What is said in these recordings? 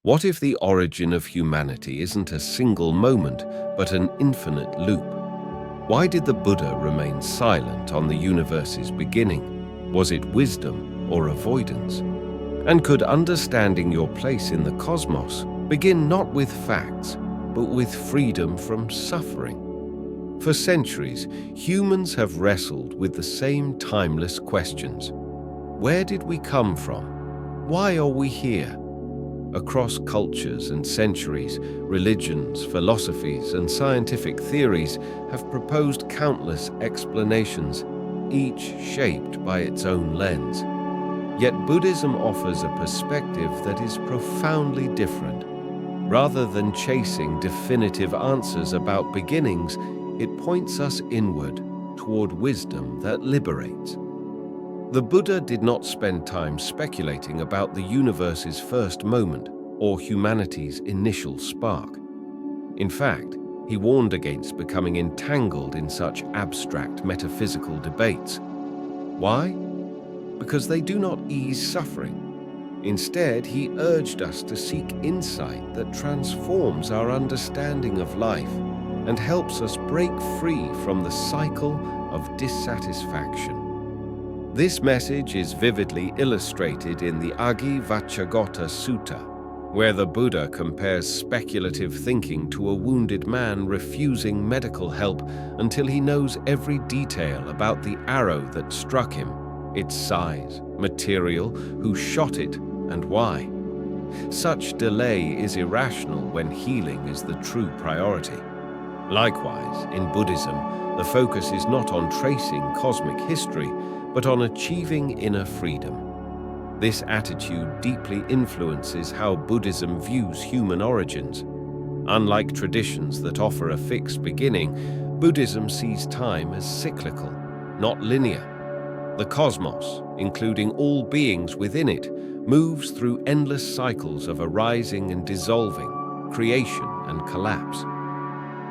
What if the origin of humanity isn't a single moment, but an infinite loop? Why did the Buddha remain silent on the universe's beginning? Was it wisdom or avoidance? And could understanding your place in the cosmos begin not with facts, but with freedom from suffering? For centuries, humans have wrestled with the same timeless questions. Where did we come from? Why are we here? Across cultures and centuries, religions, philosophies, and scientific theories have proposed countless explanations, each shaped by its own lens. Yet Buddhism offers a perspective that is profoundly different. Rather than chasing definitive answers about beginnings, it points us inward toward wisdom that liberates. The Buddha did not spend time speculating about the universe's first moment or humanity's initial spark. In fact, he warned against becoming entangled in such abstract metaphysical debates. Why? Because they do not ease suffering. Instead, he urged us to seek insight that transforms our understanding of life and helps us break free from the cycle of dissatisfaction. This message is vividly illustrated in the Agi-Vacchagotta Sutta, where the Buddha compares speculative thinking to a wounded man refusing medical help until he knows every detail about the arrow that struck him, its size, material, who shot it, and why. Such delay is irrational when healing is the true priority. Likewise, in Buddhism, the focus is not on tracing cosmic history, but on achieving inner freedom. This attitude deeply influences how Buddhism views human origins. Unlike traditions that offer a fixed beginning, Buddhism sees time as cyclical, not linear. The cosmos, including all beings within it, moves through endless cycles of arising and dissolving, creation and collapse.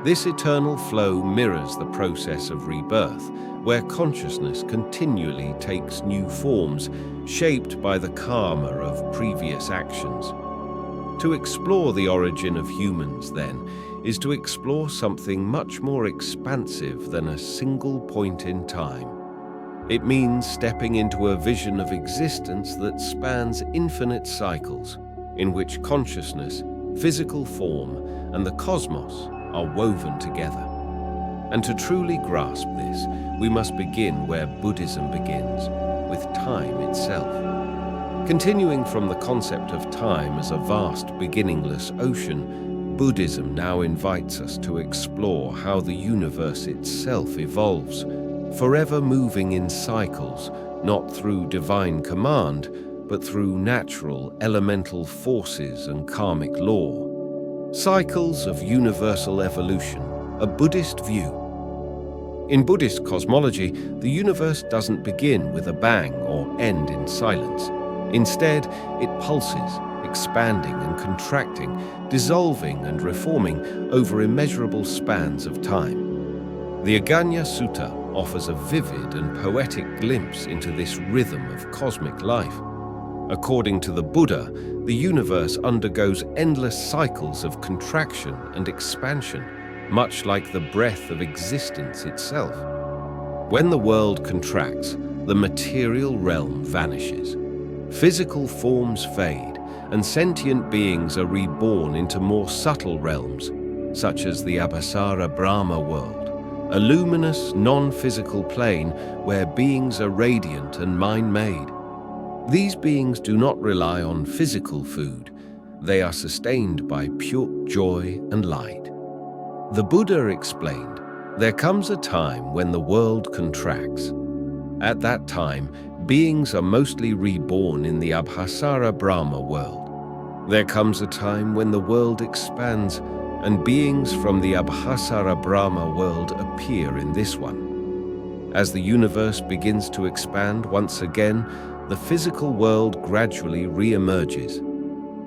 This eternal flow mirrors the process of rebirth, where consciousness continually takes new forms, shaped by the karma of previous actions. To explore the origin of humans, then, is to explore something much more expansive than a single point in time. It means stepping into a vision of existence that spans infinite cycles, in which consciousness, physical form, and the cosmos are woven together. And to truly grasp this, we must begin where Buddhism begins, with time itself. Continuing from the concept of time as a vast, beginningless ocean, Buddhism now invites us to explore how the universe itself evolves, forever moving in cycles, not through divine command, but through natural, elemental forces and karmic law. Cycles of universal evolution, a Buddhist view. In Buddhist cosmology, the universe doesn't begin with a bang or end in silence. Instead, it pulses, expanding and contracting, dissolving and reforming over immeasurable spans of time. The Aganya Sutta offers a vivid and poetic glimpse into this rhythm of cosmic life. According to the Buddha, the universe undergoes endless cycles of contraction and expansion, much like the breath of existence itself. When the world contracts, the material realm vanishes. Physical forms fade, and sentient beings are reborn into more subtle realms, such as the Abhasara Brahma world, a luminous, non-physical plane where beings are radiant and mind-made. These beings do not rely on physical food. They are sustained by pure joy and light. The Buddha explained, there comes a time when the world contracts. At that time, beings are mostly reborn in the Abhasara Brahma world. There comes a time when the world expands, and beings from the Abhasara Brahma world appear in this one. As the universe begins to expand once again, the physical world gradually re-emerges.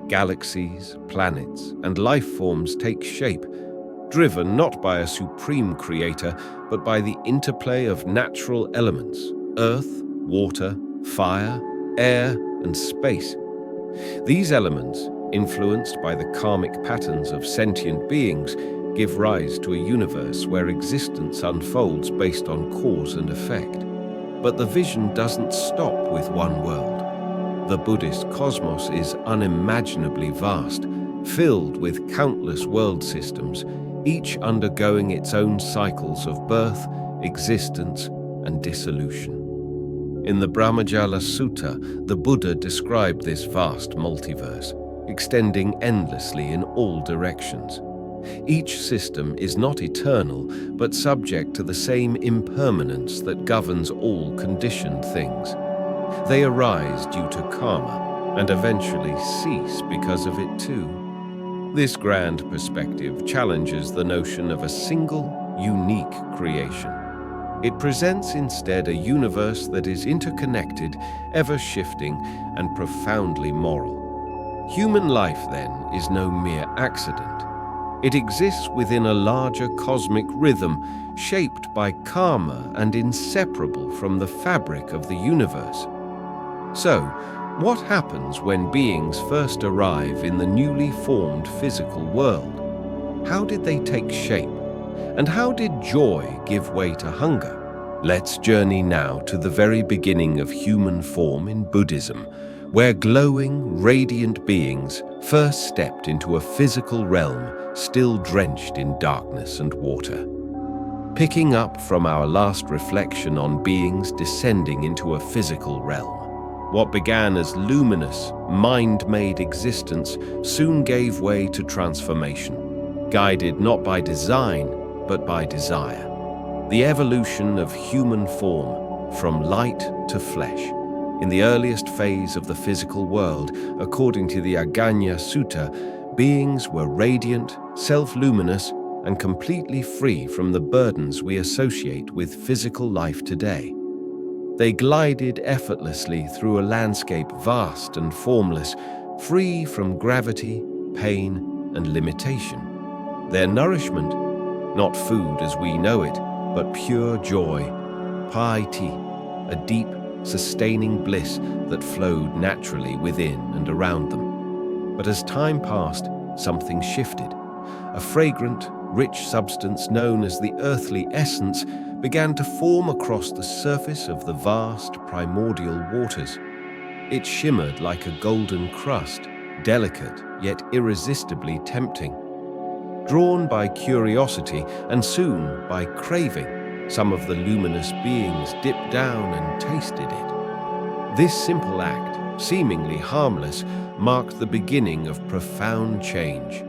Galaxies, planets, and life forms take shape, driven not by a supreme creator, but by the interplay of natural elements, earth, water, fire, air, and space. These elements, influenced by the karmic patterns of sentient beings, give rise to a universe where existence unfolds based on cause and effect. But the vision doesn't stop with one world. The Buddhist cosmos is unimaginably vast, filled with countless world systems, each undergoing its own cycles of birth, existence, and dissolution. In the Brahmajala Sutta, the Buddha described this vast multiverse, extending endlessly in all directions. Each system is not eternal, but subject to the same impermanence that governs all conditioned things. They arise due to karma, and eventually cease because of it too. This grand perspective challenges the notion of a single, unique creation. It presents instead a universe that is interconnected, ever-shifting, and profoundly moral. Human life, then, is no mere accident. It exists within a larger cosmic rhythm, shaped by karma and inseparable from the fabric of the universe. So, what happens when beings first arrive in the newly formed physical world? How did they take shape? And how did joy give way to hunger? Let's journey now to the very beginning of human form in Buddhism, where glowing, radiant beings first stepped into a physical realm still drenched in darkness and water. Picking up from our last reflection on beings descending into a physical realm, what began as luminous, mind-made existence soon gave way to transformation, guided not by design, but by desire. The evolution of human form from light to flesh. In the earliest phase of the physical world, according to the Aganya Sutta, beings were radiant, self-luminous, and completely free from the burdens we associate with physical life today. They glided effortlessly through a landscape vast and formless, free from gravity, pain, and limitation. Their nourishment, not food as we know it, but pure joy, piety, a deep, sustaining bliss that flowed naturally within and around them. But as time passed, something shifted. A fragrant, rich substance known as the earthly essence began to form across the surface of the vast primordial waters. It shimmered like a golden crust, delicate yet irresistibly tempting. Drawn by curiosity and soon by craving, some of the luminous beings dipped down and tasted it. This simple act, seemingly harmless, marked the beginning of profound change.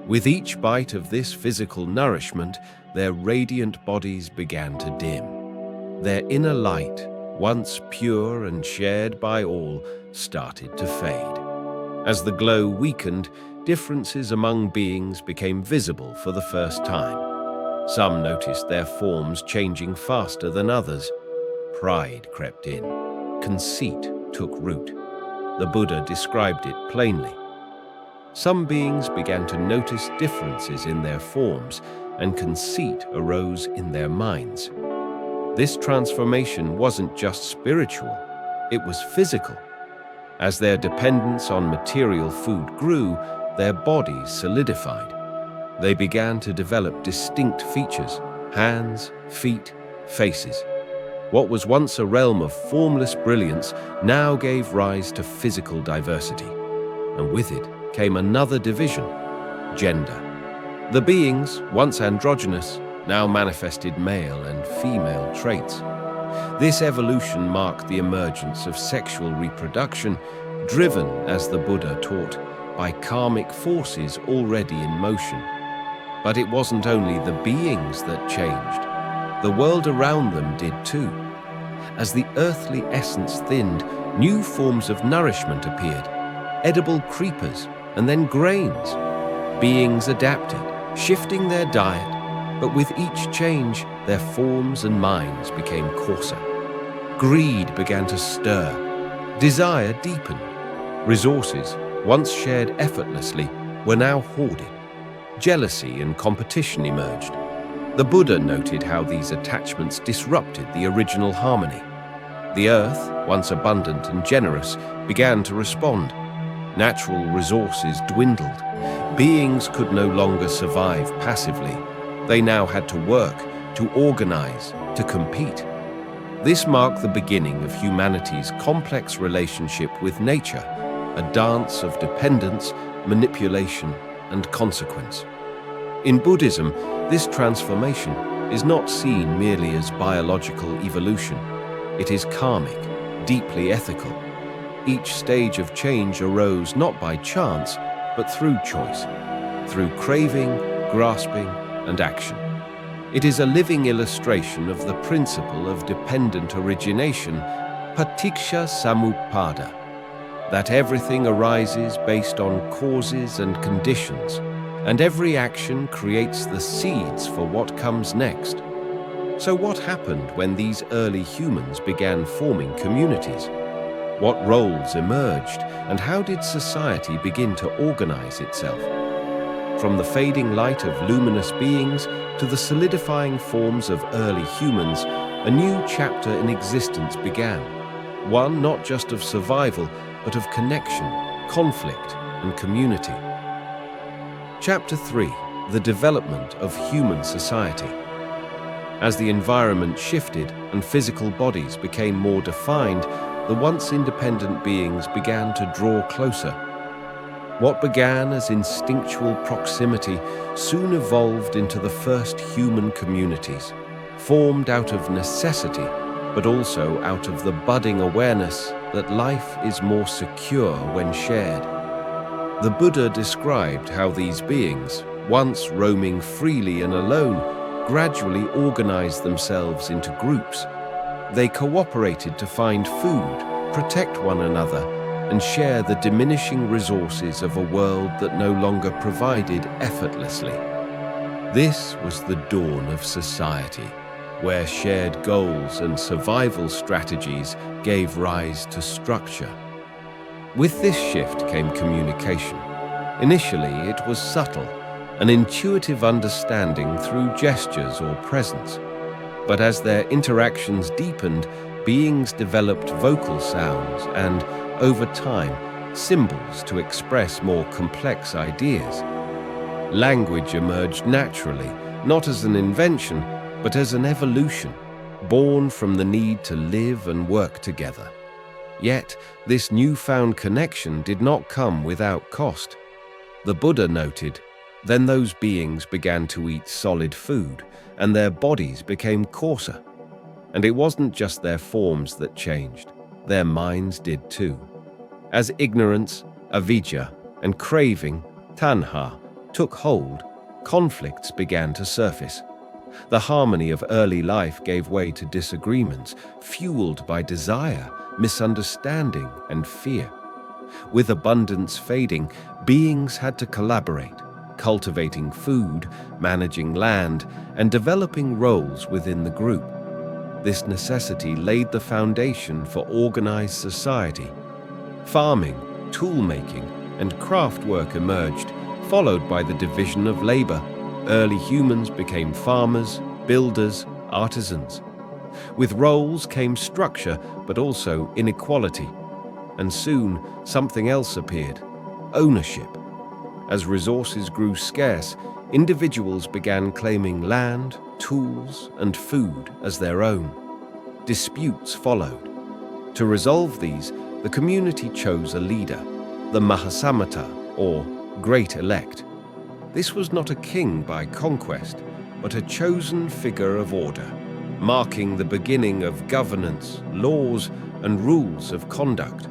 With each bite of this physical nourishment, their radiant bodies began to dim. Their inner light, once pure and shared by all, started to fade. As the glow weakened, differences among beings became visible for the first time. Some noticed their forms changing faster than others. Pride crept in. Conceit took root. The Buddha described it plainly. Some beings began to notice differences in their forms, and conceit arose in their minds. This transformation wasn't just spiritual, it was physical. As their dependence on material food grew, their bodies solidified. They began to develop distinct features: hands, feet, faces. What was once a realm of formless brilliance now gave rise to physical diversity. And with it came another division: gender. The beings, once androgynous, now manifested male and female traits. This evolution marked the emergence of sexual reproduction, driven, as the Buddha taught, by karmic forces already in motion. But it wasn't only the beings that changed. The world around them did too. As the earthly essence thinned, new forms of nourishment appeared: edible creepers and then grains. Beings adapted, shifting their diet, but with each change, their forms and minds became coarser. Greed began to stir. Desire deepened. Resources, once shared effortlessly, were now hoarded. Jealousy and competition emerged. The Buddha noted how these attachments disrupted the original harmony. The earth, once abundant and generous, began to respond. Natural resources dwindled. Beings could no longer survive passively. They now had to work, to organize, to compete. This marked the beginning of humanity's complex relationship with nature, a dance of dependence, manipulation, and consequence. In Buddhism, this transformation is not seen merely as biological evolution. It is karmic, deeply ethical. Each stage of change arose not by chance, but through choice, through craving, grasping, and action. It is a living illustration of the principle of dependent origination, patiksha samuppada, that everything arises based on causes and conditions, and every action creates the seeds for what comes next. So what happened when these early humans began forming communities? What roles emerged, and how did society begin to organize itself? From the fading light of luminous beings to the solidifying forms of early humans, a new chapter in existence began. One not just of survival, but of connection, conflict, and community. Chapter 3: The Development of Human Society. As the environment shifted and physical bodies became more defined, the once independent beings began to draw closer. What began as instinctual proximity soon evolved into the first human communities, formed out of necessity, but also out of the budding awareness that life is more secure when shared. The Buddha described how these beings, once roaming freely and alone, gradually organized themselves into groups. They cooperated to find food, protect one another, and share the diminishing resources of a world that no longer provided effortlessly. This was the dawn of society, where shared goals and survival strategies gave rise to structure. With this shift came communication. Initially, it was subtle, an intuitive understanding through gestures or presence. But as their interactions deepened, beings developed vocal sounds and, over time, symbols to express more complex ideas. Language emerged naturally, not as an invention, but as an evolution, born from the need to live and work together. Yet, this newfound connection did not come without cost. The Buddha noted, then those beings began to eat solid food, and their bodies became coarser. And it wasn't just their forms that changed, their minds did too. As ignorance, avidya, and craving, tanha, took hold, conflicts began to surface. The harmony of early life gave way to disagreements, fueled by desire, misunderstanding, and fear. With abundance fading, beings had to collaborate, cultivating food, managing land, and developing roles within the group. This necessity laid the foundation for organized society. Farming, tool-making, and craft work emerged, followed by the division of labor. Early humans became farmers, builders, artisans. With roles came structure, but also inequality. And soon, something else appeared: ownership. As resources grew scarce, individuals began claiming land, tools, and food as their own. Disputes followed. To resolve these, the community chose a leader, the Mahasamata, or Great Elect. This was not a king by conquest, but a chosen figure of order, marking the beginning of governance, laws, and rules of conduct.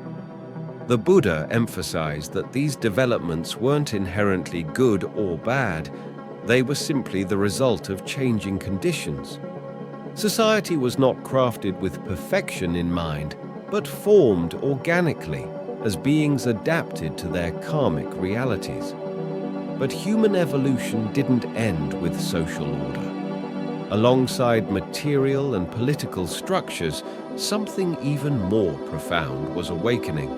The Buddha emphasized that these developments weren't inherently good or bad, they were simply the result of changing conditions. Society was not crafted with perfection in mind, but formed organically as beings adapted to their karmic realities. But human evolution didn't end with social order. Alongside material and political structures, something even more profound was awakening: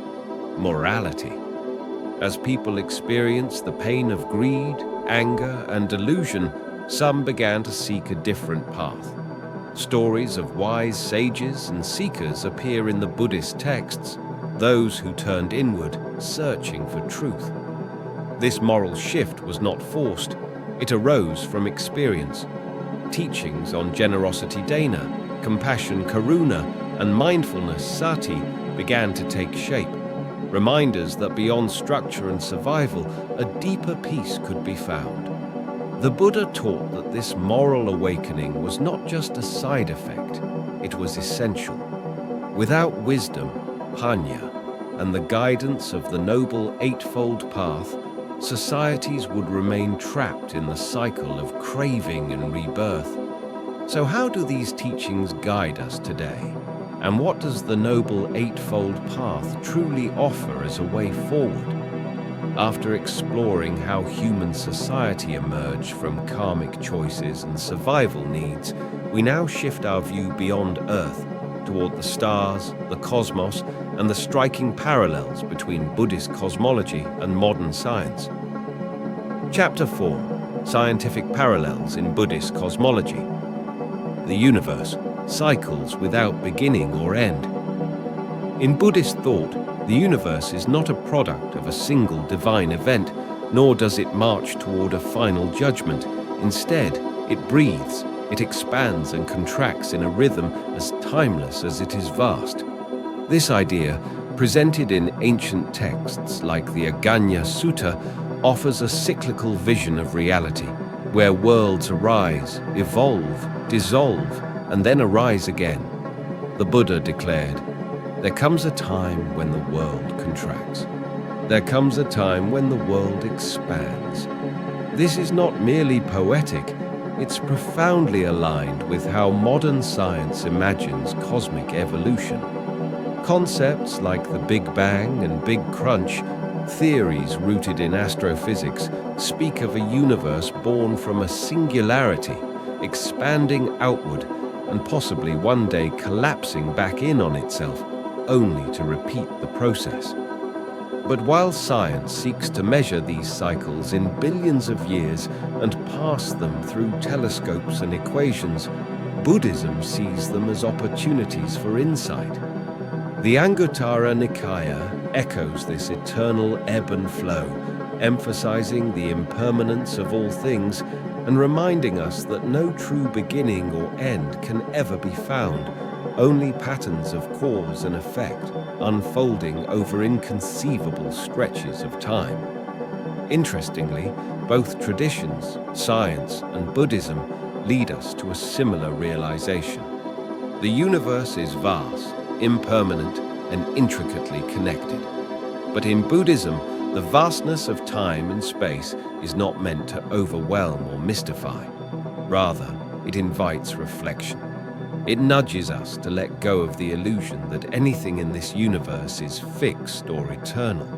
morality. As people experienced the pain of greed, anger, and delusion, some began to seek a different path. Stories of wise sages and seekers appear in the Buddhist texts, those who turned inward, searching for truth. This moral shift was not forced, it arose from experience. Teachings on generosity dana, compassion karuna, and mindfulness sati began to take shape, reminders that beyond structure and survival, a deeper peace could be found. The Buddha taught that this moral awakening was not just a side effect, it was essential. Without wisdom, panya, and the guidance of the Noble Eightfold Path, societies would remain trapped in the cycle of craving and rebirth. So how do these teachings guide us today? And what does the Noble Eightfold Path truly offer as a way forward? After exploring how human society emerged from karmic choices and survival needs, we now shift our view beyond Earth, toward the stars, the cosmos, and the striking parallels between Buddhist cosmology and modern science. Chapter 4: Scientific Parallels in Buddhist Cosmology. The universe, cycles without beginning or end. In Buddhist thought, the universe is not a product of a single divine event, nor does it march toward a final judgment. Instead, it breathes, it expands and contracts in a rhythm as timeless as it is vast. This idea, presented in ancient texts like the Aganya Sutta, offers a cyclical vision of reality, where worlds arise, evolve, dissolve, and then arise again. The Buddha declared, "There comes a time when the world contracts. There comes a time when the world expands." This is not merely poetic, it's profoundly aligned with how modern science imagines cosmic evolution. Concepts like the Big Bang and Big Crunch, theories rooted in astrophysics, speak of a universe born from a singularity, expanding outward and possibly one day collapsing back in on itself, only to repeat the process. But while science seeks to measure these cycles in billions of years and pass them through telescopes and equations, Buddhism sees them as opportunities for insight. The Anguttara Nikaya echoes this eternal ebb and flow, emphasizing the impermanence of all things and reminding us that no true beginning or end can ever be found, only patterns of cause and effect unfolding over inconceivable stretches of time. Interestingly, both traditions, science and Buddhism, lead us to a similar realization. The universe is vast, impermanent, and intricately connected. But in Buddhism, the vastness of time and space is not meant to overwhelm or mystify. Rather, it invites reflection. It nudges us to let go of the illusion that anything in this universe is fixed or eternal.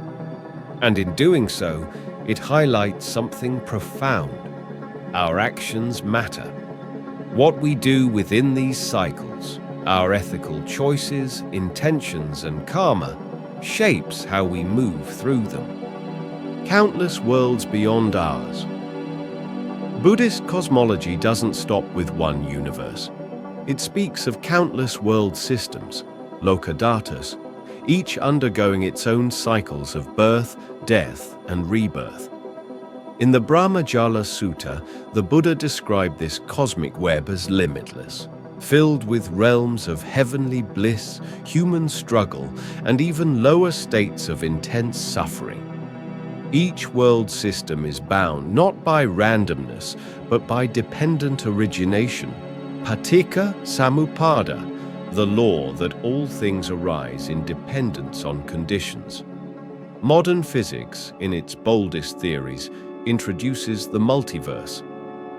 And in doing so, it highlights something profound. Our actions matter. What we do within these cycles, our ethical choices, intentions, and karma, shapes how we move through them. Countless worlds beyond ours. Buddhist cosmology doesn't stop with one universe. It speaks of countless world systems, lokadatas, each undergoing its own cycles of birth, death, and rebirth. In the Brahmajala Sutta, the Buddha described this cosmic web as limitless, filled with realms of heavenly bliss, human struggle, and even lower states of intense suffering. Each world system is bound not by randomness, but by dependent origination, paticca samuppada, the law that all things arise in dependence on conditions. Modern physics, in its boldest theories, introduces the multiverse,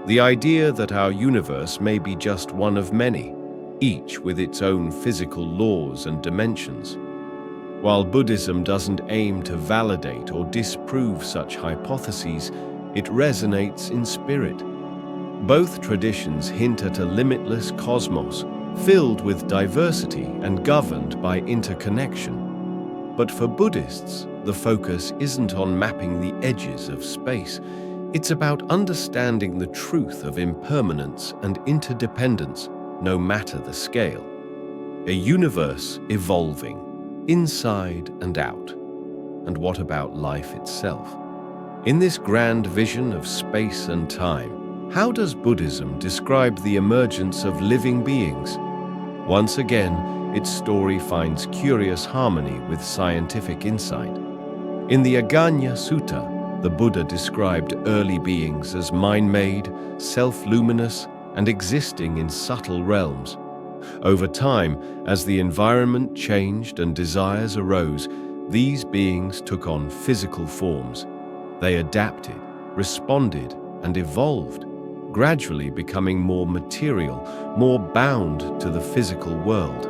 the idea that our universe may be just one of many, each with its own physical laws and dimensions. While Buddhism doesn't aim to validate or disprove such hypotheses, it resonates in spirit. Both traditions hint at a limitless cosmos, filled with diversity and governed by interconnection. But for Buddhists, the focus isn't on mapping the edges of space. It's about understanding the truth of impermanence and interdependence, no matter the scale. A universe evolving, inside and out. And what about life itself? In this grand vision of space and time, how does Buddhism describe the emergence of living beings? Once again, its story finds curious harmony with scientific insight. In the Aganya Sutta, the Buddha described early beings as mind-made, self-luminous, and existing in subtle realms. Over time, as the environment changed and desires arose, these beings took on physical forms. They adapted, responded, and evolved, gradually becoming more material, more bound to the physical world.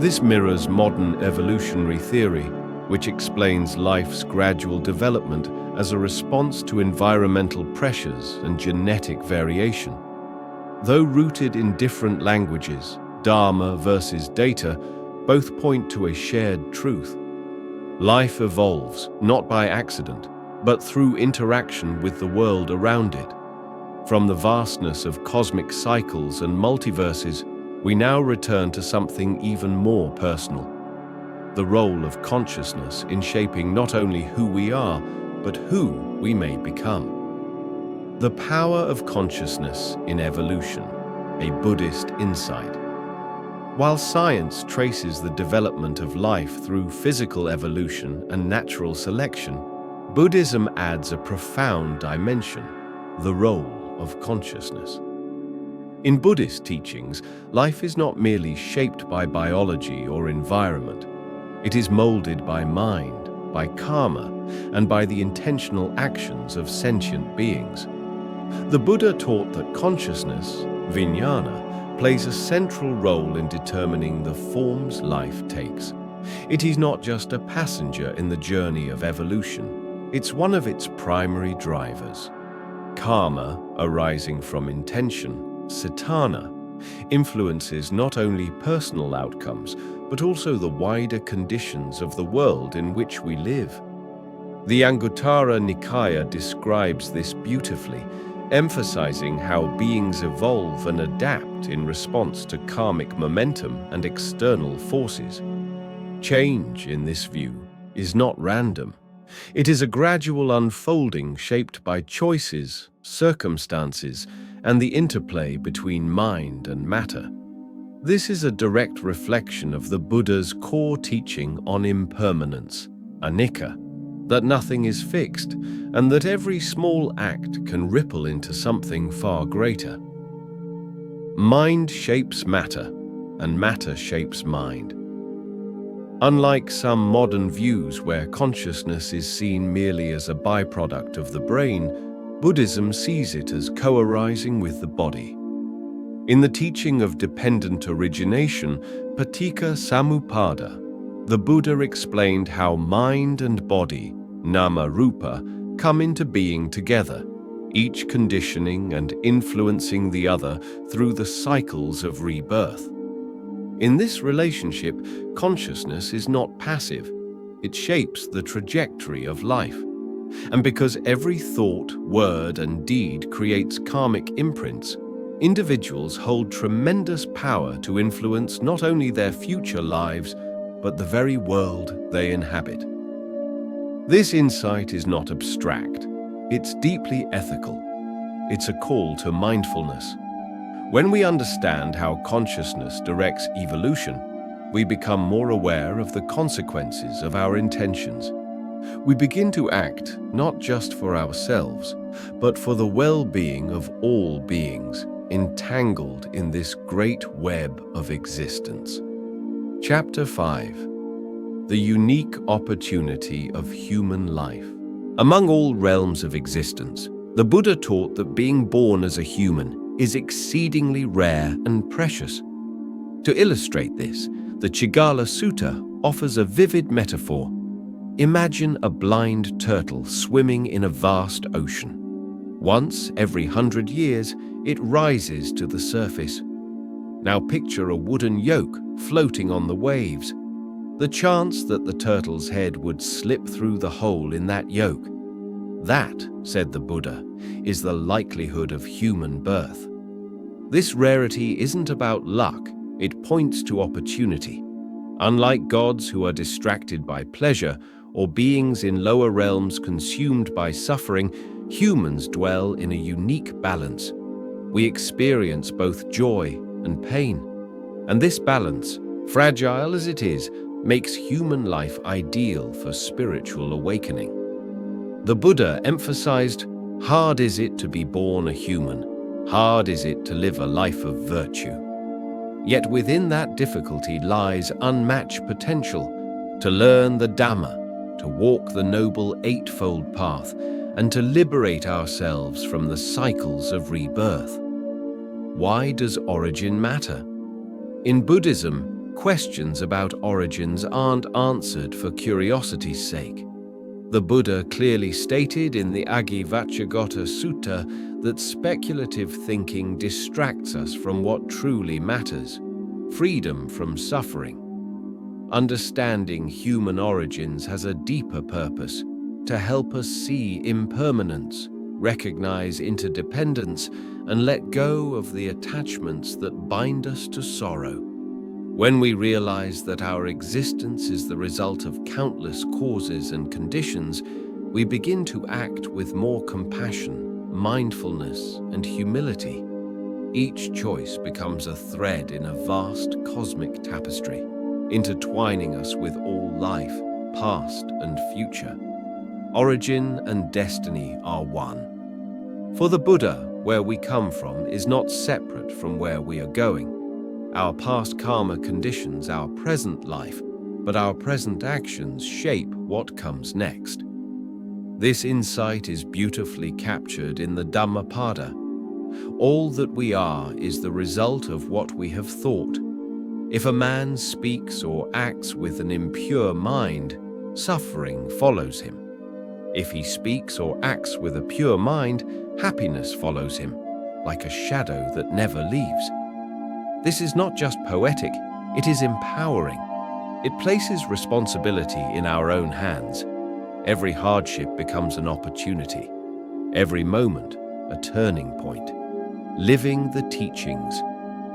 This mirrors modern evolutionary theory, which explains life's gradual development as a response to environmental pressures and genetic variation. Though rooted in different languages, Dharma versus data both point to a shared truth. Life evolves, not by accident, but through interaction with the world around it. From the vastness of cosmic cycles and multiverses, we now return to something even more personal: the role of consciousness in shaping not only who we are, but who we may become. The power of consciousness in evolution, a Buddhist insight. While science traces the development of life through physical evolution and natural selection, Buddhism adds a profound dimension: the role of consciousness. In Buddhist teachings, life is not merely shaped by biology or environment. It is molded by mind, by karma, and by the intentional actions of sentient beings. The Buddha taught that consciousness, vijnana, plays a central role in determining the forms life takes. It is not just a passenger in the journey of evolution. It's one of its primary drivers. Karma, arising from intention, satana, influences not only personal outcomes, but also the wider conditions of the world in which we live. The Anguttara Nikaya describes this beautifully, emphasizing how beings evolve and adapt in response to karmic momentum and external forces. Change, in this view, is not random. It is a gradual unfolding shaped by choices, circumstances, and the interplay between mind and matter. This is a direct reflection of the Buddha's core teaching on impermanence, anicca, that nothing is fixed, and that every small act can ripple into something far greater. Mind shapes matter, and matter shapes mind. Unlike some modern views where consciousness is seen merely as a byproduct of the brain, Buddhism sees it as co-arising with the body. In the teaching of dependent origination, Paticca Samuppada, the Buddha explained how mind and body, nama rupa, come into being together, each conditioning and influencing the other through the cycles of rebirth. In this relationship, consciousness is not passive. It shapes the trajectory of life. And because every thought, word, and deed creates karmic imprints, individuals hold tremendous power to influence not only their future lives, but the very world they inhabit. This insight is not abstract. It's deeply ethical. It's a call to mindfulness. When we understand how consciousness directs evolution, we become more aware of the consequences of our intentions. We begin to act not just for ourselves, but for the well-being of all beings entangled in this great web of existence. Chapter 5. The unique opportunity of human life. Among all realms of existence, the Buddha taught that being born as a human is exceedingly rare and precious. To illustrate this, the Chigala Sutta offers a vivid metaphor. Imagine a blind turtle swimming in a vast ocean. Once every 100 years, it rises to the surface. Now picture a wooden yoke floating on the waves. The chance that the turtle's head would slip through the hole in that yoke, that, said the Buddha, is the likelihood of human birth. This rarity isn't about luck, it points to opportunity. Unlike gods who are distracted by pleasure, or beings in lower realms consumed by suffering, humans dwell in a unique balance. We experience both joy and pain. And this balance, fragile as it is, makes human life ideal for spiritual awakening. The Buddha emphasized, hard is it to be born a human, hard is it to live a life of virtue. Yet within that difficulty lies unmatched potential to learn the Dhamma, to walk the noble eightfold path, and to liberate ourselves from the cycles of rebirth. Why does origin matter? In Buddhism, questions about origins aren't answered for curiosity's sake. The Buddha clearly stated in the Aggivaccaggotta Sutta that speculative thinking distracts us from what truly matters, freedom from suffering. Understanding human origins has a deeper purpose, to help us see impermanence, recognize interdependence, and let go of the attachments that bind us to sorrow. When we realize that our existence is the result of countless causes and conditions, we begin to act with more compassion, mindfulness, and humility. Each choice becomes a thread in a vast cosmic tapestry, intertwining us with all life, past and future. Origin and destiny are one. For the Buddha, where we come from is not separate from where we are going. Our past karma conditions our present life, but our present actions shape what comes next. This insight is beautifully captured in the Dhammapada. All that we are is the result of what we have thought. If a man speaks or acts with an impure mind, suffering follows him. If he speaks or acts with a pure mind, happiness follows him, like a shadow that never leaves. This is not just poetic, it is empowering. It places responsibility in our own hands. Every hardship becomes an opportunity, every moment a turning point. Living the teachings.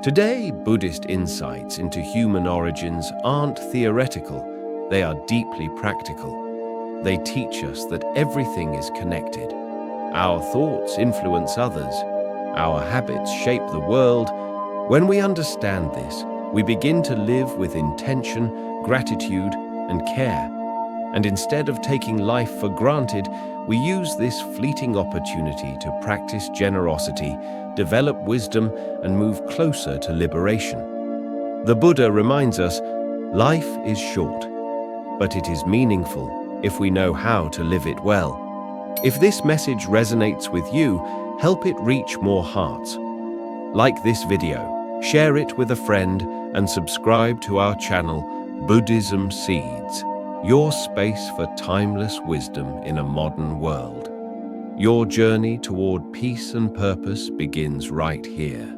Today, Buddhist insights into human origins aren't theoretical, they are deeply practical. They teach us that everything is connected. Our thoughts influence others. Our habits shape the world. When we understand this, we begin to live with intention, gratitude, and care. And instead of taking life for granted, we use this fleeting opportunity to practice generosity, develop wisdom, and move closer to liberation. The Buddha reminds us, life is short, but it is meaningful if we know how to live it well. If this message resonates with you, help it reach more hearts. Like this video, share it with a friend, and subscribe to our channel, Buddhism Seeds, your space for timeless wisdom in a modern world. Your journey toward peace and purpose begins right here.